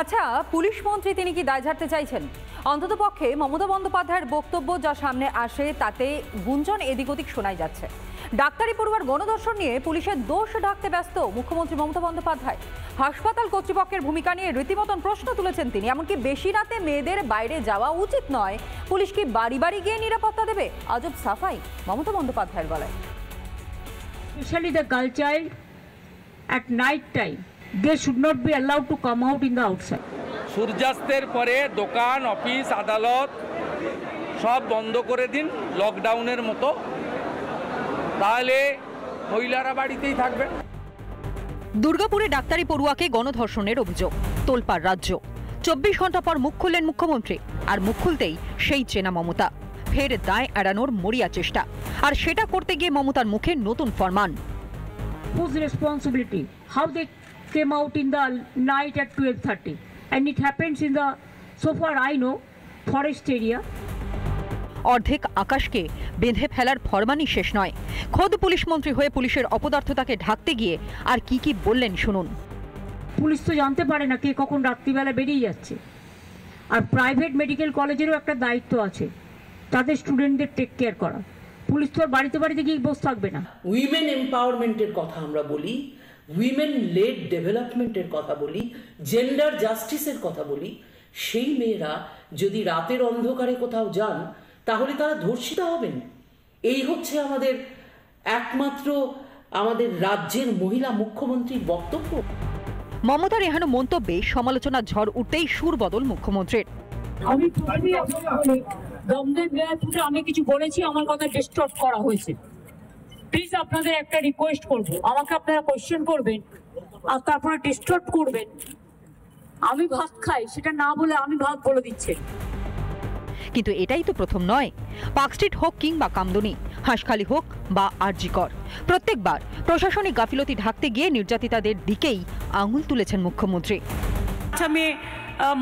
আচ্ছা, পুলিশ মন্ত্রী তিনি কি দায় ঝাড়তে চাইছেন? অন্ততপক্ষে মমতা বন্দ্যোপাধ্যায়ের বক্তব্য যা সামনে আসে তাতে গুঞ্জন এদিক ওদিক শোনাই যাচ্ছে। ডাক্তারি পড়ুয়ার গণধর্ষণ নিয়ে পুলিশের দোষ ঢাকতে ব্যস্ত মুখ্যমন্ত্রী মমতা বন্দ্যোপাধ্যায়। হাসপাতাল কর্তৃপক্ষের ভূমিকা নিয়ে রীতিমতন প্রশ্ন তুলেছেন তিনি। এমনকি বেশি রাতে মেয়েদের বাইরে যাওয়া উচিত নয়, পুলিশ কি বাড়ি বাড়ি গিয়ে নিরাপত্তা দেবে? আজব সাফাই মমতা বন্দ্যোপাধ্যায়ের গলায়। Especially the girl child at night time, they should not be allowed to come out in the outside. সূর্যাস্তের পরে দোকান, অফিস, আদালত সব বন্ধ করে দিন লকডাউনের মতো, তাহলে মহিলারা বাড়িতেই থাকবেন। দুর্গাপুরে ডাক্তারি পড়ুয়াকে গণধর্ষণের অভিযোগ, তোলপাড় রাজ্য। 24 ঘন্টা পর মুখ খুললেন মুখ্যমন্ত্রী, আর মুখ খুলতেই সেই চেনা মমতা। ফের দায় এড়ানোর মরিয়া চেষ্টা, আর সেটা করতে গিয়ে মমতার মুখে নতুন ফরমান। Whose responsibility? How they came out in the night at 12:30, and it happens in the, so far I know, forest area. অর্ধেক আকাশকে বেঁধে ফেলার ফরমানই শেষ নয়। খোদ পুলিশ মন্ত্রী হয়ে পুলিশের অপদার্থতাকে ঢাকতে গিয়ে আর কি কি বললেন শুনুন। পুলিশ তো জানতে পারে না কে কখন রাত্রিবেলা বেরিয়ে যাচ্ছে, আর প্রাইভেট মেডিকেল কলেজেরও একটা দায়িত্ব আছে তাদের স্টুডেন্টদের টেক কেয়ার করা। পুলিশ তো বাড়িতে বাড়িতে গিয়ে বসে থাকবে না। উইমেন এম্পাওয়ারমেন্টের কথা আমরা বলি, উইমেন লেড ডেভেলপমেন্টের কথা বলি, জেন্ডার জাস্টিসের কথা বলি। সেই মেয়েরা যদি রাতের অন্ধকারে কোথাও যান তাহলে তারা ধর্ষিতা হবেন। এই হচ্ছে আমাদের একমাত্র আমাদের রাজ্যের মহিলা মুখ্যমন্ত্রীর বক্তব্য। মমতার এহেন মন্তব্যে সমালোচনার ঝড় উঠতেই সুর বদল মুখ্যমন্ত্রীর। আমি কিছু বলেছি, আমার কথা ডিস্টর্ব করা হয়েছে। প্লিজ আপনাদের একটা রিকোয়েস্ট করবো, আমাকে আপনারা কোয়েশ্চেন করবেন আর তারপরে ডিস্টর্ব করবেন। আমি ভাত খাই সেটা না বলে আমি ভাত বলে দিচ্ছি। কিন্তু এটাই তো প্রথম নয়। পার্কস্ট্রিট হোক কিংবা কামদুনি, হাঁসখালি হোক বা আরজিকর, প্রত্যেকবার প্রশাসনিক গাফিলতি ঢাকতে গিয়ে নির্যাতিতাদের দিকেই আঙুল তুলেছেন মুখ্যমন্ত্রী। আচ্ছা, মেয়ে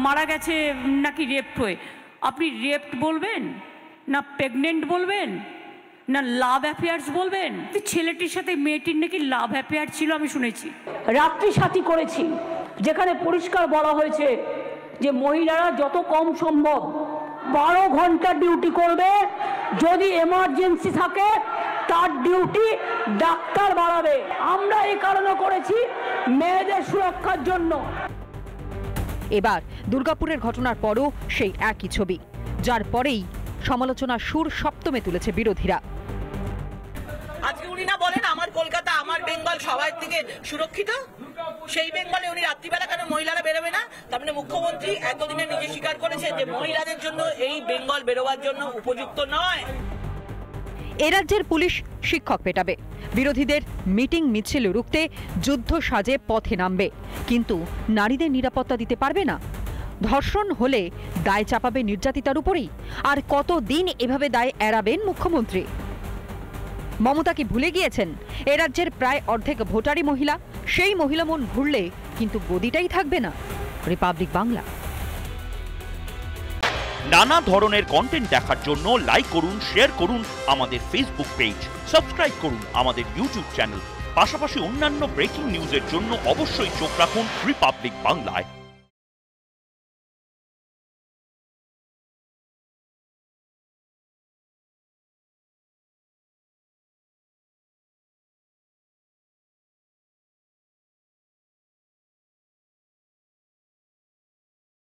মারা গেছে নাকি রেপ্ট হয়ে, আপনি রেপ্ট বলবেন না প্রেগনেন্ট বলবেন না লাভ অ্যাফেয়ার্স বলবেন? ছেলেটির সাথে মেয়েটির নাকি লাভ অ্যাফেয়ার ছিল আমি শুনেছি। রাত্রি সাথী করেছি, যেখানে পরিষ্কার বলা হয়েছে যে মহিলারা যত কম সম্ভব 12 ঘন্টা ডিউটি করবে, যদি এমার্জেন্সি থাকে তার ডিউটি ডাক্তার বাড়াবে। আমরা এই কারণে করেছি মেয়েদের সুরক্ষার জন্য। এবার দুর্গাপুরের ঘটনার পরও সেই একই ছবি, যার পরেই সমালোচনার সুর সপ্তমে তুলেছে বিরোধীরা। আজকে উনি না বলেন আমার কলকাতা, আমার বেঙ্গল সবার থেকে সুরক্ষিত, সেই বেঙ্গলে উনি রাত্রিবেলা কেন মহিলারা বেরোবে না? তার মানে মুখ্যমন্ত্রী এতদিনে নিজে স্বীকার করেছেন যে মহিলাদের জন্য এই বেঙ্গল বেরোবার জন্য উপযুক্ত নয়। এ রাজ্যের পুলিশ শিক্ষক পেটাবে, বিরোধীদের মিটিং মিছিল রুখতে যুদ্ধ সাজে পথে নামবে, কিন্তু নারীদের নিরাপত্তা দিতে পারবে না। ধর্ষণ হলে দায় চাপাবে নির্যাতিতার উপরেই। আর কতদিন এভাবে দায় এড়াবেন মুখ্যমন্ত্রী? মমতা কি ভুলে গিয়েছেন এ রাজ্যের প্রায় অর্ধেক ভোটারই মহিলা? সেই মহিলা মন ঘুরলে কিন্তু গদিটাই থাকবে না। রিপাবলিক বাংলা। নানা ধরনের কন্টেন্ট দেখার জন্য লাইক করুন, শেয়ার করুন আমাদের ফেসবুক পেজ, সাবস্ক্রাইব করুন আমাদের ইউটিউব চ্যানেল। পাশাপাশি অন্যান্য ব্রেকিং নিউজের জন্য অবশ্যই চোখ রাখুন রিপাবলিক বাংলায়।